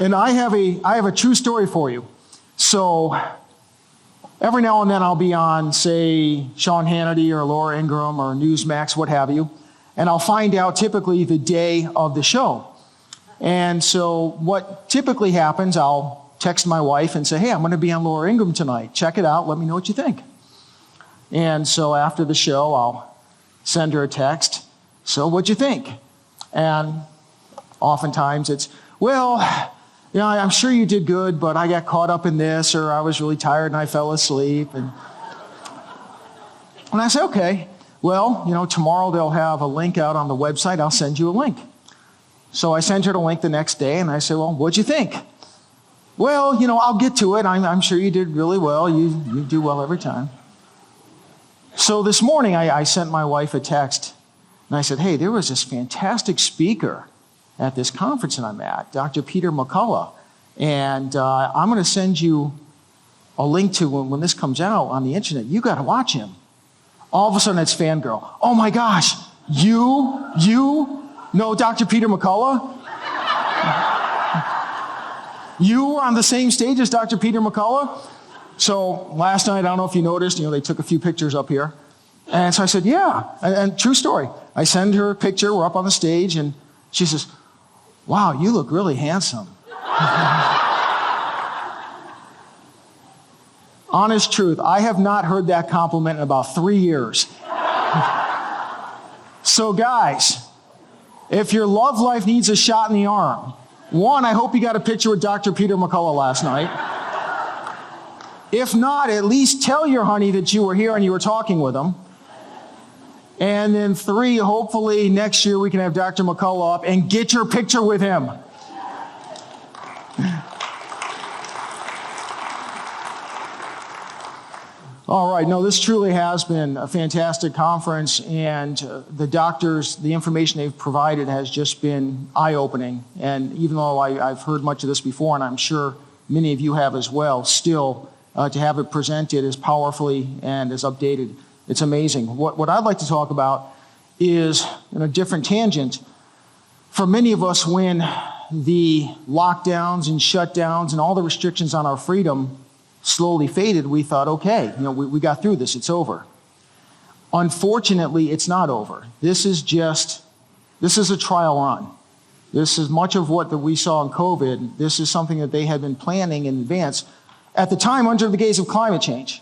And I have a true story for you. So every now and then I'll be on, say, Sean Hannity or Laura Ingraham or Newsmax, what have you, and I'll find out typically the day of the show. And so what typically happens, I'll text my wife and say, hey, I'm going to be on Laura Ingraham tonight. Check it out. Let me know what you think. And so after the show, I'll send her a text. So what'd you think? And oftentimes it's, well, I'm sure you did good, but I got caught up in this, or I was really tired and I fell asleep. And I say, okay, well, tomorrow they'll have a link out on the website. I'll send you a link. So I sent her the link the next day, and I said, well, what'd you think? Well, I'll get to it. I'm sure you did really well. You do well every time. So this morning, I sent my wife a text, and I said, hey, there was this fantastic speaker at this conference that I'm at, Dr. Peter McCullough, and I'm going to send you a link to when this comes out on the internet. You got to watch him. All of a sudden, it's fangirl. Oh my gosh, you know Dr. Peter McCullough? You were on the same stage as Dr. Peter McCullough? So last night, I don't know if you noticed, they took a few pictures up here. And so I said, yeah, and true story. I send her a picture, we're up on the stage, and she says, wow, you look really handsome. Honest truth, I have not heard that compliment in about 3 years. So guys, if your love life needs a shot in the arm, one, I hope you got a picture with Dr. Peter McCullough last night. If not, at least tell your honey that you were here and you were talking with him. And then 3, hopefully next year we can have Dr. McCullough up and get your picture with him. All right, no, this truly has been a fantastic conference, and the doctors, the information they've provided has just been eye-opening. And even though I've heard much of this before, and I'm sure many of you have as well, still to have it presented as powerfully and as updated, it's amazing. What I'd like to talk about is, in a different tangent, for many of us, when the lockdowns and shutdowns and all the restrictions on our freedom slowly faded, we thought, okay, we got through this, it's over. Unfortunately, it's not over. This is a trial run. This is much of what we saw in COVID. This is something that they had been planning in advance, at the time under the gaze of climate change.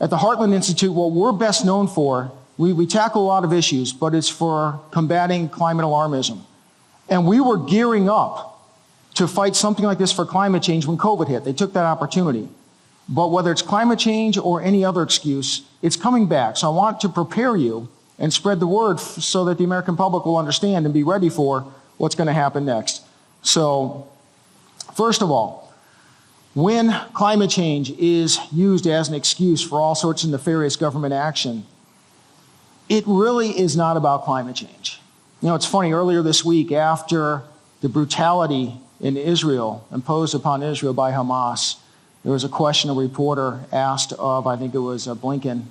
At the Heartland Institute, what we're best known for, we tackle a lot of issues, but it's for combating climate alarmism. And we were gearing up to fight something like this for climate change when COVID hit. They took that opportunity. But whether it's climate change or any other excuse, it's coming back. So I want to prepare you and spread the word so that the American public will understand and be ready for what's going to happen next. So, first of all, when climate change is used as an excuse for all sorts of nefarious government action, it really is not about climate change. It's funny, earlier this week, after the brutality in Israel imposed upon Israel by Hamas, there was a question a reporter asked of, I think it was Blinken,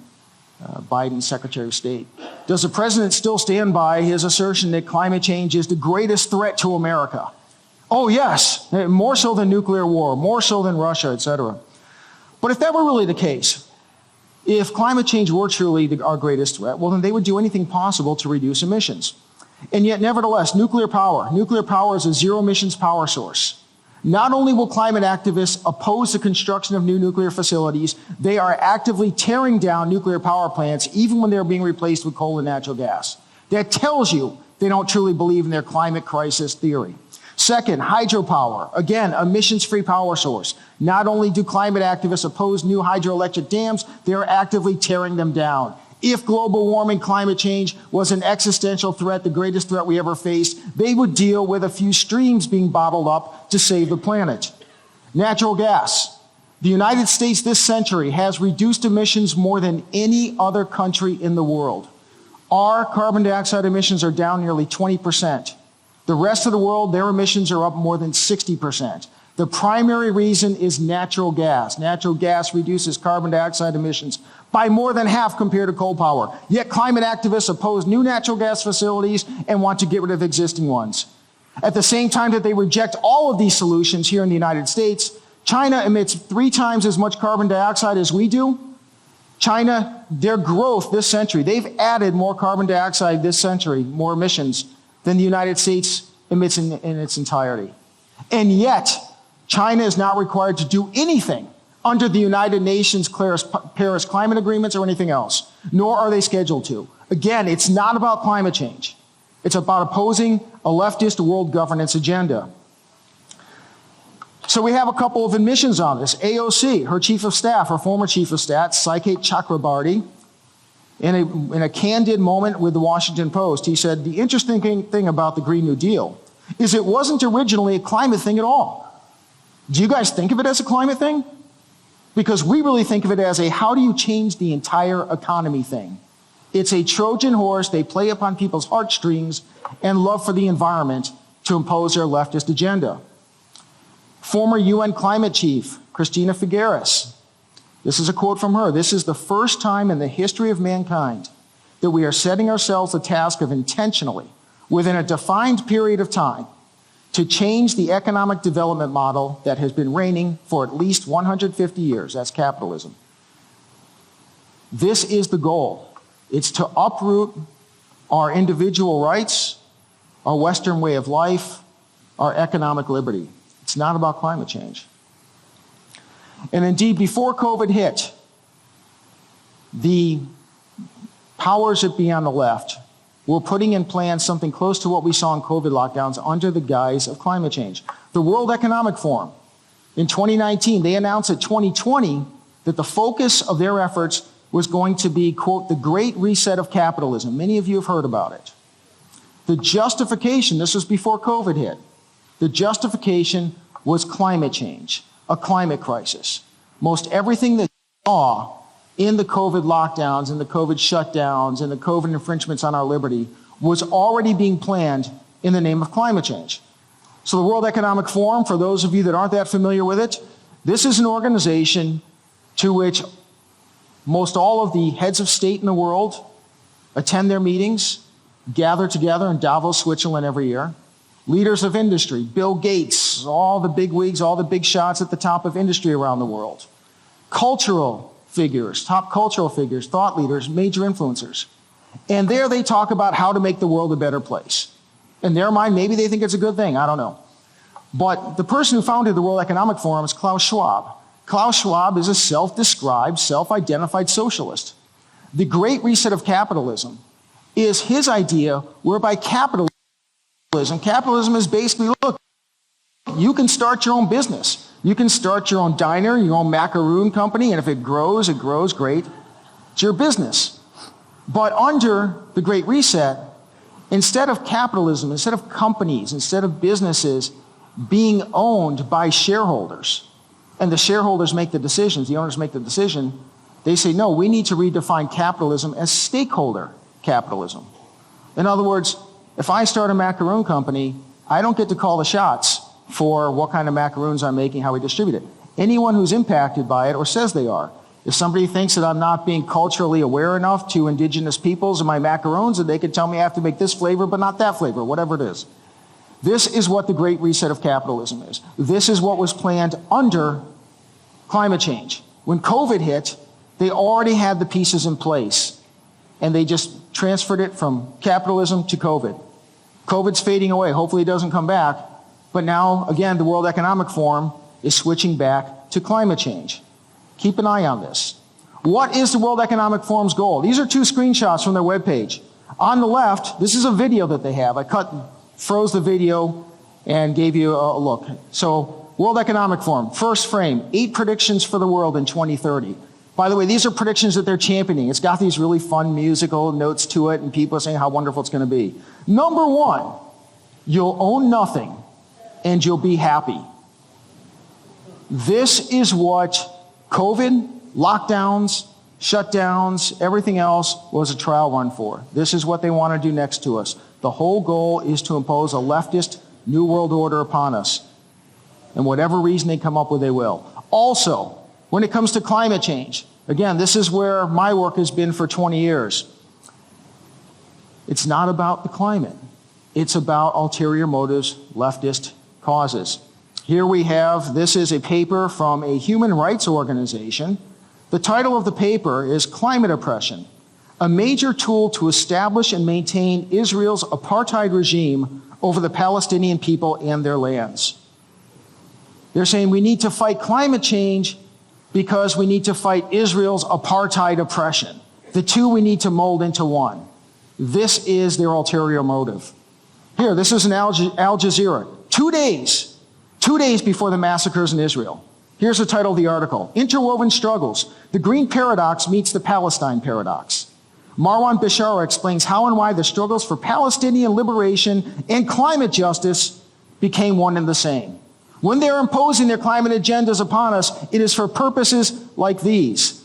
Biden's Secretary of State. Does the president still stand by his assertion that climate change is the greatest threat to America? Oh, yes, more so than nuclear war, more so than Russia, etc. But if that were really the case, if climate change were truly our greatest threat, well, then they would do anything possible to reduce emissions. And yet, nevertheless, nuclear power is a zero-emissions power source. Not only will climate activists oppose the construction of new nuclear facilities, they are actively tearing down nuclear power plants even when they're being replaced with coal and natural gas. That tells you they don't truly believe in their climate crisis theory. Second, hydropower. Again, emissions-free power source. Not only do climate activists oppose new hydroelectric dams, they are actively tearing them down. If global warming, climate change was an existential threat, the greatest threat we ever faced, they would deal with a few streams being bottled up to save the planet. Natural gas. The United States this century has reduced emissions more than any other country in the world. Our carbon dioxide emissions are down nearly 20%. The rest of the world, their emissions are up more than 60%. The primary reason is natural gas. Natural gas reduces carbon dioxide emissions by more than half compared to coal power. Yet climate activists oppose new natural gas facilities and want to get rid of existing ones. At the same time that they reject all of these solutions here in the United States, China emits 3 times as much carbon dioxide as we do. China, their growth this century, they've added more carbon dioxide this century, more emissions, than the United States emits in its entirety. And yet, China is not required to do anything under the United Nations Paris climate agreements or anything else, nor are they scheduled to. Again, it's not about climate change. It's about opposing a leftist world governance agenda. So we have a couple of admissions on this. AOC, her chief of staff, her former chief of staff, Saket Chakrabarty, in a candid moment with the Washington Post, he said, the interesting thing about the Green New Deal is it wasn't originally a climate thing at all. Do you guys think of it as a climate thing? Because we really think of it as a how do you change the entire economy thing. It's a Trojan horse. They play upon people's heartstrings and love for the environment to impose their leftist agenda. Former UN climate chief, Christina Figueres. This is a quote from her. This is the first time in the history of mankind that we are setting ourselves the task of intentionally, within a defined period of time, to change the economic development model that has been reigning for at least 150 years. That's capitalism. This is the goal. It's to uproot our individual rights, our Western way of life, our economic liberty. It's not about climate change. And indeed, before COVID hit, the powers that be on the left were putting in plan something close to what we saw in COVID lockdowns under the guise of climate change. The World Economic Forum, in 2019, they announced at 2020 that the focus of their efforts was going to be, quote, the great reset of capitalism. Many of you have heard about it. The justification, this was before COVID hit, the justification was climate change, a climate crisis. Most everything that you saw in the COVID lockdowns, in the COVID shutdowns, in the COVID infringements on our liberty was already being planned in the name of climate change. So the World Economic Forum, for those of you that aren't that familiar with it, this is an organization to which most all of the heads of state in the world attend their meetings, gather together in Davos, Switzerland every year. Leaders of industry, Bill Gates, all the big wigs, all the big shots at the top of industry around the world. Cultural figures, top cultural figures, thought leaders, major influencers. And there they talk about how to make the world a better place. In their mind, maybe they think it's a good thing, I don't know. But the person who founded the World Economic Forum is Klaus Schwab. Klaus Schwab is a self-described, self-identified socialist. The great reset of capitalism is his idea whereby capitalism is basically, look, you can start your own business. You can start your own diner, your own macaroon company, and if it grows, great. It's your business. But under the Great Reset, instead of capitalism, instead of companies, instead of businesses being owned by shareholders, and the shareholders make the decisions, the owners make the decision, they say, no, we need to redefine capitalism as stakeholder capitalism. In other words, if I start a macaroon company, I don't get to call the shots for what kind of macaroons I'm making, how we distribute it. Anyone who's impacted by it or says they are. If somebody thinks that I'm not being culturally aware enough to indigenous peoples and my macaroons, and they can tell me I have to make this flavor but not that flavor, whatever it is. This is what the Great Reset of capitalism is. This is what was planned under climate change. When COVID hit, they already had the pieces in place, and they just transferred it from capitalism to COVID. COVID's fading away. Hopefully it doesn't come back. But now, again, the World Economic Forum is switching back to climate change. Keep an eye on this. What is the World Economic Forum's goal? These are 2 screenshots from their webpage. On the left, this is a video that they have. I froze the video and gave you a look. So, World Economic Forum, first frame, 8 predictions for the world in 2030. By the way, these are predictions that they're championing. It's got these really fun musical notes to it, and people are saying how wonderful it's going to be. Number 1, you'll own nothing, and you'll be happy. This is what COVID, lockdowns, shutdowns, everything else was a trial run for. This is what they want to do next to us. The whole goal is to impose a leftist new world order upon us. And whatever reason they come up with, they will. Also, when it comes to climate change, again, this is where my work has been for 20 years. It's not about the climate. It's about ulterior motives, leftist causes. Here we have, this is a paper from a human rights organization. The title of the paper is Climate Oppression, a major tool to establish and maintain Israel's apartheid regime over the Palestinian people and their lands. They're saying we need to fight climate change because we need to fight Israel's apartheid oppression. The two we need to mold into one. This is their ulterior motive. Here, this is an Al Jazeera. 2 days before the massacres in Israel. Here's the title of the article. Interwoven Struggles. The Green Paradox meets the Palestine Paradox. Marwan Bishara explains how and why the struggles for Palestinian liberation and climate justice became one and the same. When they're imposing their climate agendas upon us, it is for purposes like these.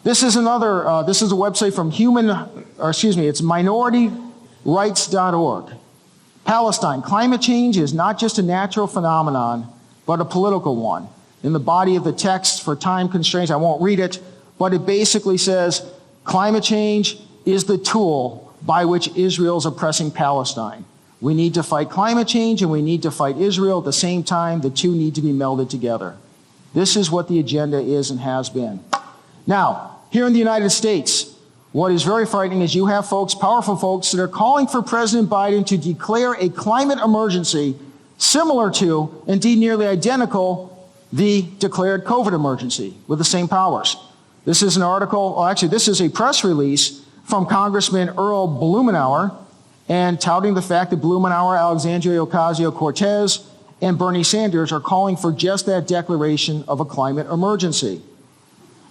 This is another, this is a website from it's minorityrights.org. Palestine, climate change is not just a natural phenomenon, but a political one. In the body of the text, for time constraints, I won't read it, but it basically says climate change is the tool by which Israel's oppressing Palestine. We need to fight climate change and we need to fight Israel at the same time. The two need to be melded together. This is what the agenda is and has been. Now, here in the United States, what is very frightening is you have folks, powerful folks, that are calling for President Biden to declare a climate emergency similar to, indeed nearly identical, the declared COVID emergency with the same powers. This is an article, this is a press release from Congressman Earl Blumenauer, and touting the fact that Blumenauer, Alexandria Ocasio-Cortez, and Bernie Sanders are calling for just that declaration of a climate emergency.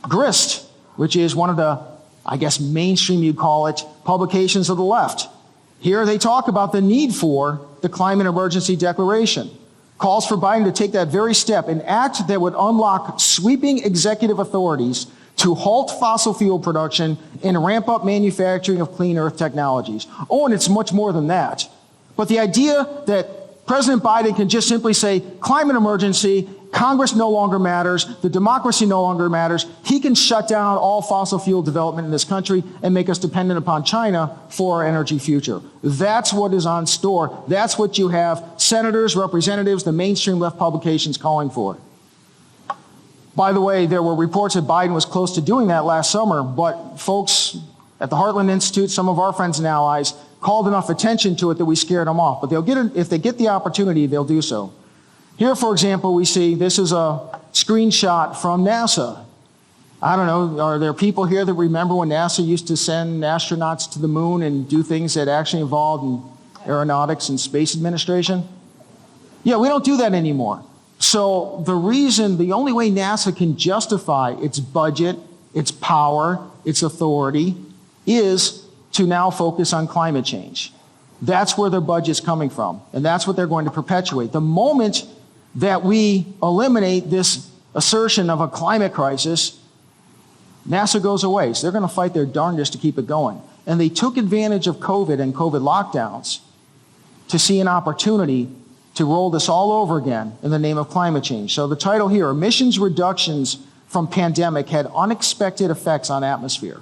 Grist, which is one of the, mainstream you'd call it, publications of the left. Here they talk about the need for the climate emergency declaration. Calls for Biden to take that very step, an act that would unlock sweeping executive authorities to halt fossil fuel production and ramp up manufacturing of clean earth technologies. Oh, and it's much more than that. But the idea that President Biden can just simply say, climate emergency, Congress no longer matters, the democracy no longer matters, he can shut down all fossil fuel development in this country and make us dependent upon China for our energy future. That's what is on store. That's what you have senators, representatives, the mainstream left publications calling for. By the way, there were reports that Biden was close to doing that last summer, but folks at the Heartland Institute, some of our friends and allies, called enough attention to it that we scared them off. But they'll get it, if they get the opportunity, they'll do so. Here, for example, we see, this is a screenshot from NASA. I don't know, are there people here that remember when NASA used to send astronauts to the moon and do things that actually involved in aeronautics and space administration? Yeah, we don't do that anymore. So the only way NASA can justify its budget, its power, its authority, is to now focus on climate change. That's where their budget's coming from, and that's what they're going to perpetuate. The moment that we eliminate this assertion of a climate crisis, NASA goes away. So they're going to fight their darndest to keep it going. And they took advantage of COVID and COVID lockdowns to see an opportunity to roll this all over again in the name of climate change. So the title here, emissions reductions from pandemic had unexpected effects on atmosphere.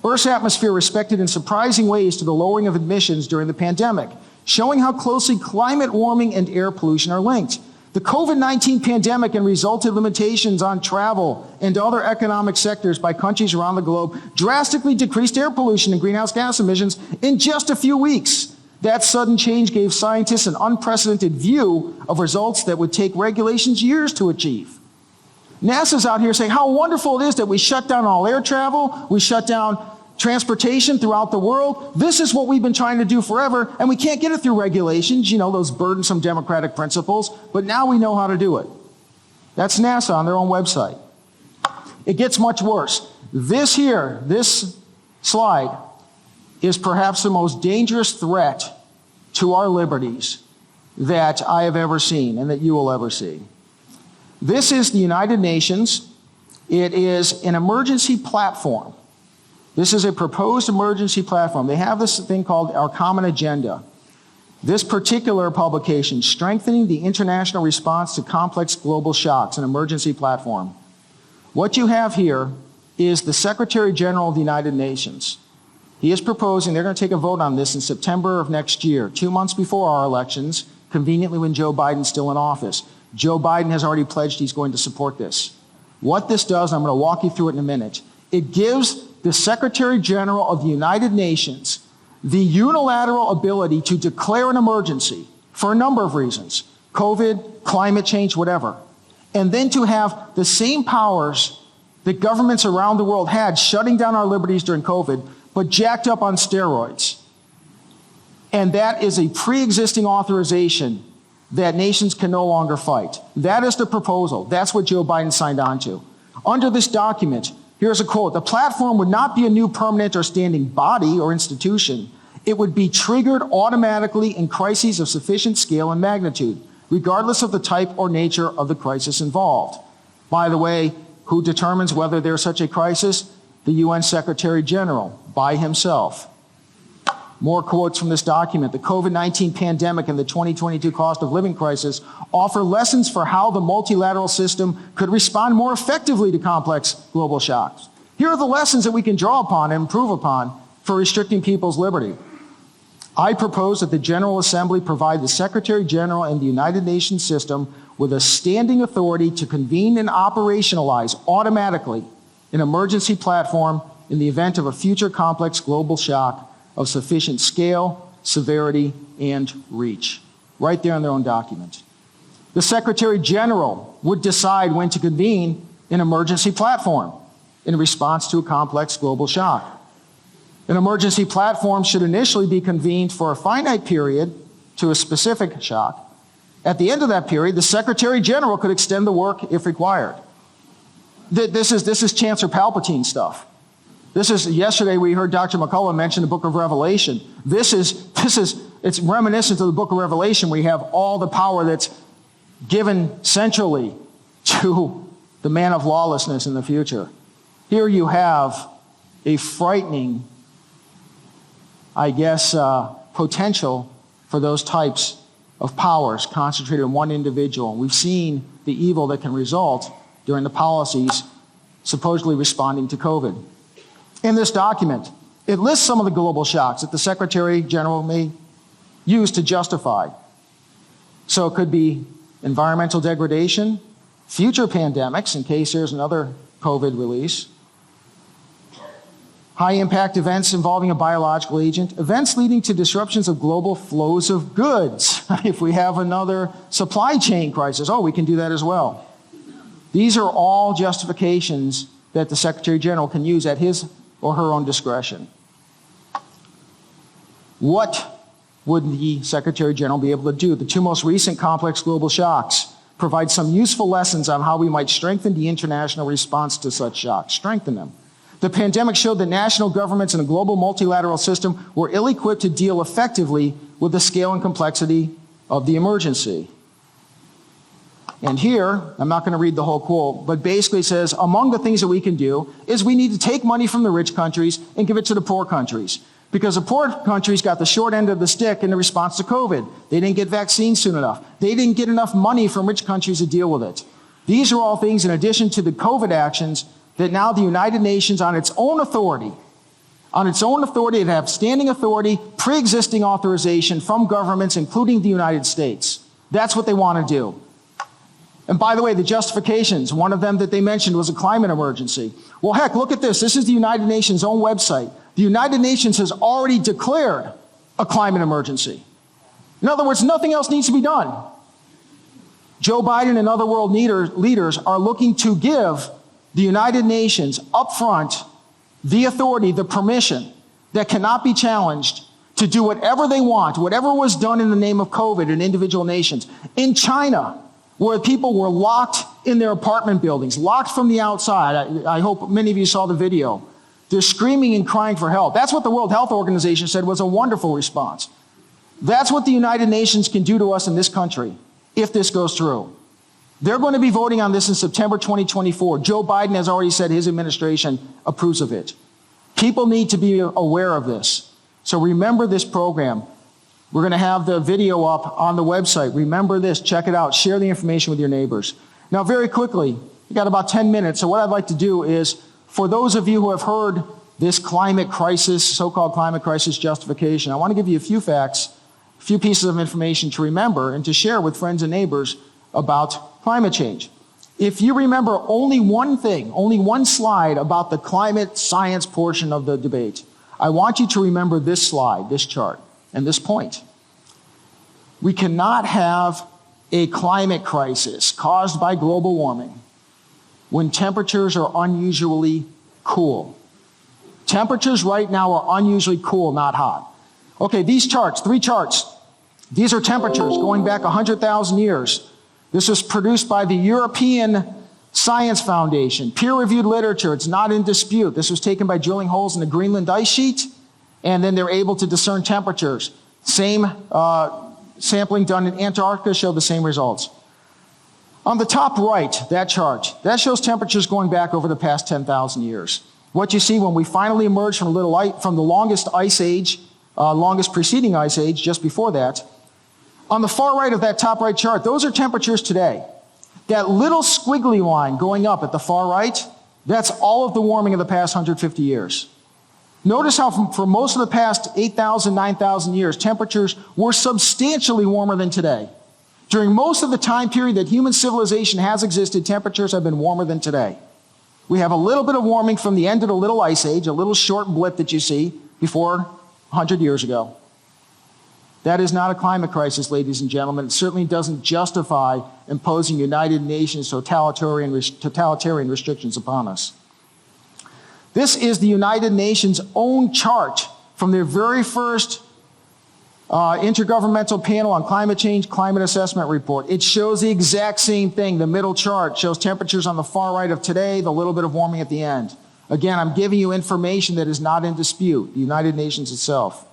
Earth's atmosphere responded in surprising ways to the lowering of emissions during the pandemic, showing how closely climate warming and air pollution are linked. The COVID-19 pandemic and resulted limitations on travel and other economic sectors by countries around the globe drastically decreased air pollution and greenhouse gas emissions in just a few weeks. That sudden change gave scientists an unprecedented view of results that would take regulations years to achieve. NASA's out here saying how wonderful it is that we shut down all air travel, we shut down transportation throughout the world. This is what we've been trying to do forever, and we can't get it through regulations, those burdensome democratic principles, but now we know how to do it. That's NASA on their own website. It gets much worse. This slide, is perhaps the most dangerous threat to our liberties that I have ever seen and that you will ever see. This is the United Nations. It is an emergency platform. This is a proposed emergency platform. They have this thing called Our Common Agenda. This particular publication, Strengthening the International Response to Complex Global Shocks, an emergency platform. What you have here is the Secretary General of the United Nations He is proposing, they're going to take a vote on this in September of next year, 2 months before our elections, conveniently when Joe Biden's still in office. Joe Biden has already pledged he's going to support this. What this does, I'm going to walk you through it in a minute, it gives the Secretary General of the United Nations the unilateral ability to declare an emergency for a number of reasons, COVID, climate change, whatever, and then to have the same powers that governments around the world had shutting down our liberties during COVID, but jacked up on steroids. And that is a pre-existing authorization that nations can no longer fight. That is the proposal. That's what Joe Biden signed on to. Under this document, here's a quote, "The platform would not be a new permanent or standing body or institution. It would be triggered automatically in crises of sufficient scale and magnitude, regardless of the type or nature of the crisis involved." By the way, who determines whether there's such a crisis? The UN Secretary General, by himself. More quotes from this document. "The COVID-19 pandemic and the 2022 cost of living crisis offer lessons for how the multilateral system could respond more effectively to complex global shocks." Here are the lessons that we can draw upon and improve upon for restricting people's liberty. "I propose that the General Assembly provide the Secretary General and the United Nations system with a standing authority to convene and operationalize automatically an emergency platform in the event of a future complex global shock of sufficient scale, severity, and reach." Right there in their own document. The Secretary General would decide when to convene an emergency platform in response to a complex global shock. An emergency platform should initially be convened for a finite period to a specific shock. At the end of that period, the Secretary General could extend the work if required. This is Chancellor Palpatine stuff. Yesterday we heard Dr. McCullough mention the book of Revelation. It's reminiscent of the book of Revelation. We have all the power that's given centrally to the man of lawlessness in the future. Here you have a frightening, potential for those types of powers concentrated in one individual. We've seen the evil that can result during the policies supposedly responding to COVID. In this document, it lists some of the global shocks that the Secretary General may use to justify. So it could be environmental degradation, future pandemics in case there's another COVID release, high-impact events involving a biological agent, events leading to disruptions of global flows of goods. If we have another supply chain crisis, we can do that as well. These are all justifications that the Secretary General can use at his or her own discretion. What would the Secretary General be able to do? The two most recent complex global shocks provide some useful lessons on how we might strengthen the international response to such shocks, strengthen them. The pandemic showed that national governments in a global multilateral system were ill-equipped to deal effectively with the scale and complexity of the emergency. And here, I'm not going to read the whole quote, but basically it says, among the things that we can do is we need to take money from the rich countries and give it to the poor countries. Because the poor countries got the short end of the stick in the response to COVID. They didn't get vaccines soon enough. They didn't get enough money from rich countries to deal with it. These are all things in addition to the COVID actions that now the United Nations on its own authority, it have standing authority, pre-existing authorization from governments, including the United States. That's what they want to do. And by the way, the justifications, one of them that they mentioned was a climate emergency. Well, heck, look at this. This is the United Nations' own website. The United Nations has already declared a climate emergency. In other words, nothing else needs to be done. Joe Biden and other world leaders are looking to give the United Nations up front the authority, the permission that cannot be challenged to do whatever they want, whatever was done in the name of COVID in individual nations. In China, where people were locked in their apartment buildings, locked from the outside. I hope many of you saw the video. They're screaming and crying for help. That's what the World Health Organization said was a wonderful response. That's what the United Nations can do to us in this country if this goes through. They're going to be voting on this in September 2024. Joe Biden has already said his administration approves of it. People need to be aware of this. So remember this program. We're going to have the video up on the website. Remember this. Check it out. Share the information with your neighbors. Now, very quickly, we've got about 10 minutes. So what I'd like to do is, for those of you who have heard this climate crisis, so-called climate crisis justification. I want to give you a few facts, a few pieces of information to remember and to share with friends and neighbors about climate change. If you remember only one thing, only one slide about the climate science portion of the debate, I want you to remember this slide, this chart, and this point. We cannot have a climate crisis caused by global warming when temperatures are unusually cool. Temperatures right now are unusually cool, not hot. Okay, these charts, 3 charts, these are temperatures going back 100,000 years. This was produced by the European Science Foundation, peer-reviewed literature. It's not in dispute. This was taken by drilling holes in the Greenland ice sheet, and then they're able to discern temperatures. Same sampling done in Antarctica showed the same results. On the top right, that chart, that shows temperatures going back over the past 10,000 years. What you see when we finally emerged from the longest ice age, longest preceding ice age, just before that. On the far right of that top right chart, those are temperatures today. That little squiggly line going up at the far right, that's all of the warming of the past 150 years. Notice how for most of the past 8,000, 9,000 years, temperatures were substantially warmer than today. During most of the time period that human civilization has existed, temperatures have been warmer than today. We have a little bit of warming from the end of the little ice age, a little short blip that you see before 100 years ago. That is not a climate crisis, ladies and gentlemen. It certainly doesn't justify imposing United Nations totalitarian restrictions upon us. This is the United Nations' own chart from their very first Intergovernmental Panel on Climate Change Climate Assessment Report. It shows the exact same thing. The middle chart shows temperatures on the far right of today, the little bit of warming at the end. Again, I'm giving you information that is not in dispute, the United Nations itself.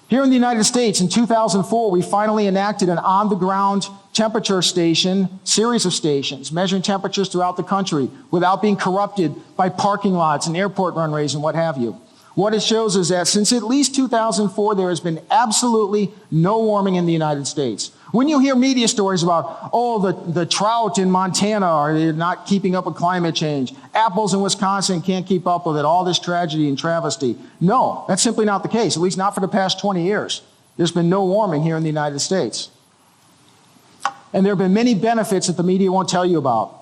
Here in the United States, in 2004, we finally enacted an on-the-ground temperature station, series of stations, measuring temperatures throughout the country without being corrupted by parking lots and airport runways and what have you. What it shows is that since at least 2004, there has been absolutely no warming in the United States. When you hear media stories about, oh, the trout in Montana are not keeping up with climate change, apples in Wisconsin can't keep up with it, all this tragedy and travesty. No, that's simply not the case, at least not for the past 20 years. There's been no warming here in the United States. And there have been many benefits that the media won't tell you about.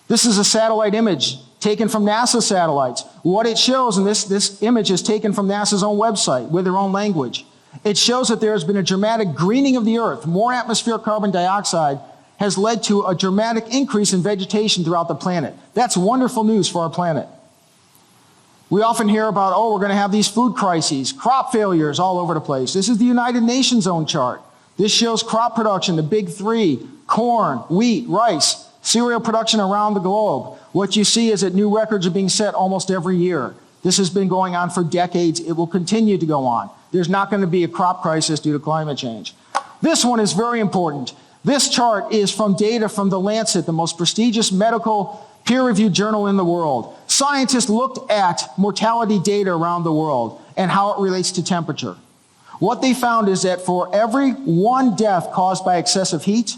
This is a satellite image taken from NASA satellites. What it shows, and this image is taken from NASA's own website with their own language. It shows that there has been a dramatic greening of the Earth. More atmospheric carbon dioxide has led to a dramatic increase in vegetation throughout the planet. That's wonderful news for our planet. We often hear about, oh, we're going to have these food crises, crop failures all over the place. This is the United Nations' own chart. This shows crop production, the big 3, corn, wheat, rice, cereal production around the globe. What you see is that new records are being set almost every year. This has been going on for decades. It will continue to go on. There's not going to be a crop crisis due to climate change. This one is very important. This chart is from data from The Lancet, the most prestigious medical peer-reviewed journal in the world. Scientists looked at mortality data around the world and how it relates to temperature. What they found is that for every 1 death caused by excessive heat,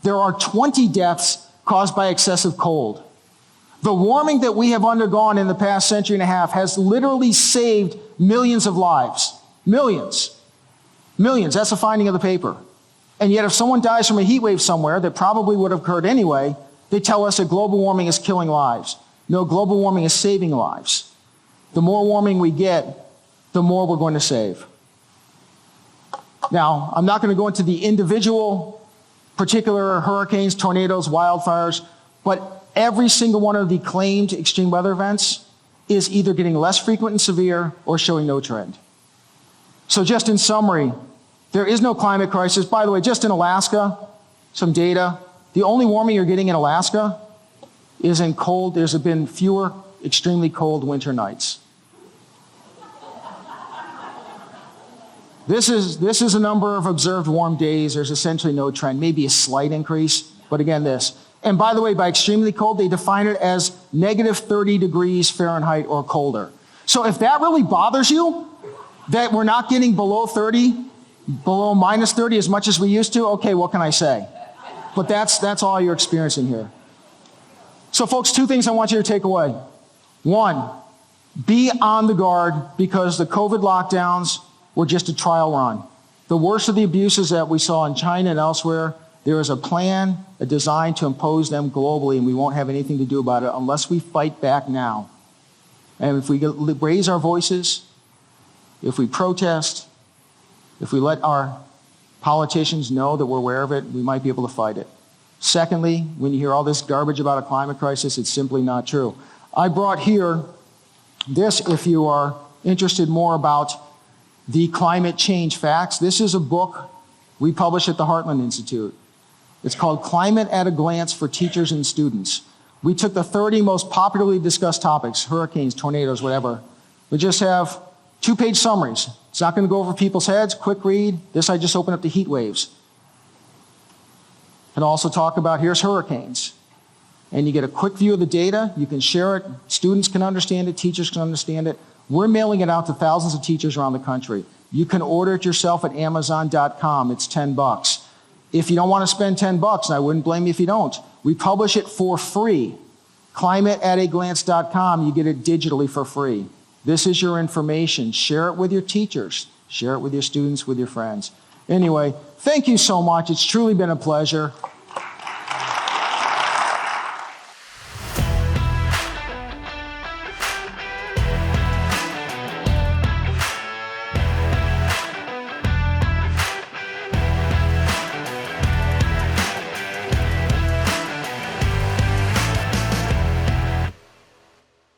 there are 20 deaths caused by excessive cold. The warming that we have undergone in the past century and a half has literally saved millions of lives. Millions. Millions. That's the finding of the paper. And yet if someone dies from a heat wave somewhere that probably would have occurred anyway, they tell us that global warming is killing lives. No, global warming is saving lives. The more warming we get, the more we're going to save. Now, I'm not going to go into the individual particular hurricanes, tornadoes, wildfires, but every single one of the claimed extreme weather events is either getting less frequent and severe or showing no trend. So just in summary, there is no climate crisis. By the way, just in Alaska, some data. The only warming you're getting in Alaska is in cold. There's been fewer extremely cold winter nights. This is a number of observed warm days. There's essentially no trend, maybe a slight increase, but again, this. And by the way, by extremely cold, they define it as negative 30 degrees Fahrenheit or colder. So if that really bothers you, that we're not getting below 30, below minus 30 as much as we used to, okay, what can I say? But that's all you're experiencing here. So folks, 2 things I want you to take away. 1, Be on the guard because the COVID lockdowns were just a trial run. The worst of the abuses that we saw in China and elsewhere, there is a plan, a design to impose them globally, and we won't have anything to do about it unless we fight back now. And if we raise our voices, if we protest, if we let our politicians know that we're aware of it, we might be able to fight it. Secondly, when you hear all this garbage about a climate crisis, it's simply not true. I brought here this, if you are interested more about the climate change facts. This is a book we published at the Heartland Institute. It's called Climate at a Glance for Teachers and Students. We took the 30 most popularly discussed topics, hurricanes, tornadoes, whatever. We just have 2-page summaries. It's not going to go over people's heads, quick read. This I just opened up to heat waves. And also talk about, here's hurricanes. And you get a quick view of the data. You can share it. Students can understand it. Teachers can understand it. We're mailing it out to thousands of teachers around the country. You can order it yourself at Amazon.com. It's $10. If you don't want to spend $10, and I wouldn't blame you if you don't, we publish it for free. ClimateAtAGlance.com. You get it digitally for free. This is your information. Share it with your teachers. Share it with your students, with your friends. Anyway, thank you so much. It's truly been a pleasure.